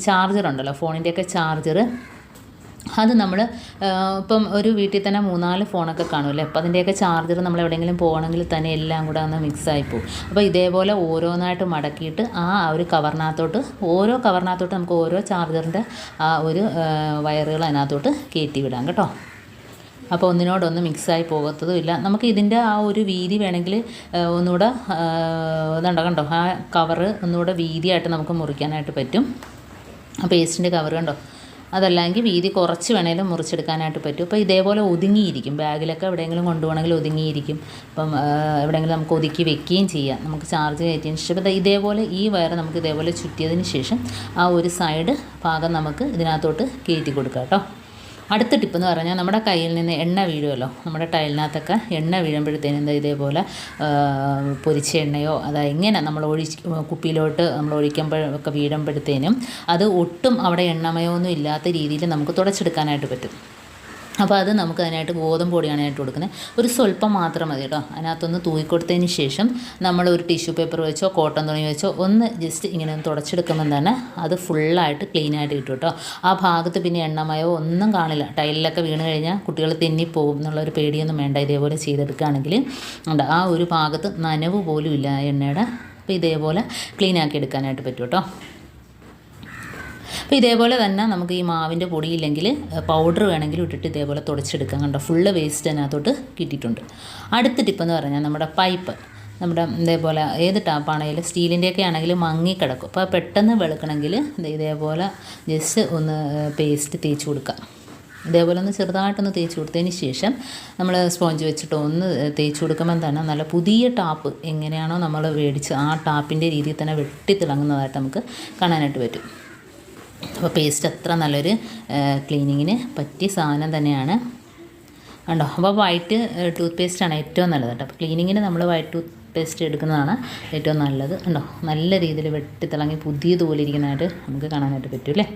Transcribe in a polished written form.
Charger ഉണ്ടല്ലോ, ഫോണിൻ്റെയൊക്കെ charger, അത് നമ്മൾ ഇപ്പം ഒരു വീട്ടിൽ തന്നെ 3-4 ഫോണൊക്കെ കാണുമല്ലേ. അപ്പോൾ അതിൻ്റെയൊക്കെ ചാർജർ നമ്മൾ എവിടെയെങ്കിലും പോകണമെങ്കിൽ തന്നെ എല്ലാം കൂടെ ഒന്ന് മിക്സായി പോകും. അപ്പോൾ ഇതേപോലെ ഓരോന്നായിട്ട് മടക്കിയിട്ട് ഒരു കവറിനകത്തോട്ട്, ഓരോ കവറിനകത്തോട്ട് നമുക്ക് ഓരോ ചാർജറിൻ്റെ ആ ഒരു വയറുകൾ അതിനകത്തോട്ട് കയറ്റി വിടാം കേട്ടോ. അപ്പോൾ ഒന്നിനോടൊന്ന് മിക്സായി പോകത്തതുമില്ല. നമുക്ക് ഇതിൻ്റെ ആ ഒരു വീതി വേണമെങ്കിൽ ഒന്നുകൂടെ ഇതുണ്ടോ കണ്ടോ, ആ കവറ് ഒന്നുകൂടെ വീതിയായിട്ട് നമുക്ക് മുറിക്കാനായിട്ട് പറ്റും. ആ പേസ്റ്റിൻ്റെ കവർ കണ്ടോ, അതല്ലെങ്കിൽ വീതി കുറച്ച് വേണമെങ്കിലും മുറിച്ചെടുക്കാനായിട്ട് പറ്റും. അപ്പോൾ ഇതേപോലെ ഒതുങ്ങിയിരിക്കും, ബാഗിലൊക്കെ എവിടെയെങ്കിലും കൊണ്ടുപോകണമെങ്കിൽ ഒതുങ്ങിയിരിക്കും. അപ്പം എവിടെയെങ്കിലും നമുക്ക് ഒതുക്കി വെക്കുകയും ചെയ്യാം. നമുക്ക് ചാർജ് കയറ്റിയതിന് ശേഷം അപ്പോൾ ഇതേപോലെ ഈ വയർ നമുക്ക് ഇതേപോലെ ചുറ്റിയതിന് ശേഷം ആ ഒരു സൈഡ് ഭാഗം നമുക്ക് ഇതിനകത്തോട്ട് കയറ്റി കൊടുക്കാം കേട്ടോ. അടുത്ത ടിപ്പെന്ന് പറഞ്ഞാൽ നമ്മുടെ കയ്യിൽ നിന്ന് എണ്ണ വീഴുമല്ലോ, നമ്മുടെ ടൈലിനകത്തൊക്കെ എണ്ണ വീഴുമ്പോഴത്തേനും എന്താ ഇതേപോലെ പൊരിച്ച എണ്ണയോ ഇങ്ങനെ നമ്മൾ കുപ്പിയിലോട്ട് നമ്മൾ ഒഴിക്കുമ്പോഴൊക്കെ വീഴുമ്പോഴത്തേനും അത് ഒട്ടും അവിടെ എണ്ണമയമൊന്നും ഇല്ലാത്ത രീതിയിൽ നമുക്ക് തുടച്ചെടുക്കാനായിട്ട് പറ്റും. അപ്പോൾ അത് നമുക്ക് അതിനായിട്ട് ഗോതമ്പ് പൊടിയാണ് ആയിട്ട് കൊടുക്കുന്നത്. ഒരു സ്വല്പം മാത്രം മതി കേട്ടോ. അതിനകത്തൊന്ന് തൂക്കിക്കൊടുത്തതിന് ശേഷം നമ്മൾ ഒരു ടിഷ്യൂ പേപ്പർ വെച്ചോ കോട്ടൺ തുണി വെച്ചോ ഒന്ന് ജസ്റ്റ് ഇങ്ങനെ ഒന്ന് തുടച്ചെടുക്കുമ്പോൾ തന്നെ അത് ഫുള്ളായിട്ട് ക്ലീനായിട്ട് കിട്ടും കേട്ടോ. ആ ഭാഗത്ത് പിന്നെ എണ്ണമയോ ഒന്നും കാണില്ല. ടൈലിലൊക്കെ വീണ് കഴിഞ്ഞാൽ കുട്ടികൾ തെന്നിപ്പോകും എന്നുള്ളൊരു പേടിയൊന്നും വേണ്ട. ഇതേപോലെ ചെയ്തെടുക്കുകയാണെങ്കിൽ ഉണ്ട്, ആ ഒരു ഭാഗത്ത് നനവ് പോലും ഇല്ല എണ്ണയുടെ. അപ്പോൾ ഇതേപോലെ ക്ലീനാക്കി എടുക്കാനായിട്ട് പറ്റും കേട്ടോ. അപ്പോൾ ഇതേപോലെ തന്നെ നമുക്ക് ഈ മാവിൻ്റെ പൊടിയില്ലെങ്കിൽ പൗഡർ വേണമെങ്കിലും ഇട്ടിട്ട് ഇതേപോലെ തുടച്ചെടുക്കാം. കണ്ടോ, ഫുള്ള് വേസ്റ്റ് അതിനകത്തോട്ട് കിട്ടിയിട്ടുണ്ട്. അടുത്ത ടിപ്പെന്ന് പറഞ്ഞാൽ നമ്മുടെ പൈപ്പ്, നമ്മുടെ ഇതേപോലെ ഏത് ടാപ്പാണെങ്കിലും സ്റ്റീലിൻ്റെയൊക്കെ ആണെങ്കിൽ മങ്ങിക്കിടക്കും. അപ്പോൾ പെട്ടെന്ന് വെളുക്കണമെങ്കിൽ ഇതേപോലെ ജസ്റ്റ് ഒന്ന് പേസ്റ്റ് തേച്ച് കൊടുക്കാം. ഇതേപോലെ ഒന്ന് ചെറുതായിട്ടൊന്ന് തേച്ച് കൊടുത്തതിന് ശേഷം നമ്മൾ സ്പോഞ്ച് വെച്ചിട്ട് ഒന്ന് തേച്ച് കൊടുക്കുമ്പോൾ തന്നെ നല്ല പുതിയ ടാപ്പ് എങ്ങനെയാണോ നമ്മൾ മേടിച്ച് ആ ടാപ്പിൻ്റെ രീതിയിൽ തന്നെ വെട്ടിത്തിളങ്ങുന്നതായിട്ട് നമുക്ക് കാണാനായിട്ട് പറ്റും. അപ്പോൾ പേസ്റ്റ് അത്ര നല്ലൊരു ക്ലീനിങ്ങിന് പറ്റിയ സാധനം തന്നെയാണ് കണ്ടോ. അപ്പോൾ വൈറ്റ് ടൂത്ത് പേസ്റ്റാണ് ഏറ്റവും നല്ലത് കേട്ടോ. അപ്പോൾ ക്ലീനിങ്ങിന് നമ്മൾ വൈറ്റ് ടൂത്ത് പേസ്റ്റ് എടുക്കുന്നതാണ് ഏറ്റവും നല്ലത്. കണ്ടോ, നല്ല രീതിയിൽ വെട്ടിത്തിളങ്ങി പുതിയതുപോലെ ഇരിക്കുന്നതായിട്ട് നമുക്ക് കാണാനായിട്ട് പറ്റും അല്ലേ.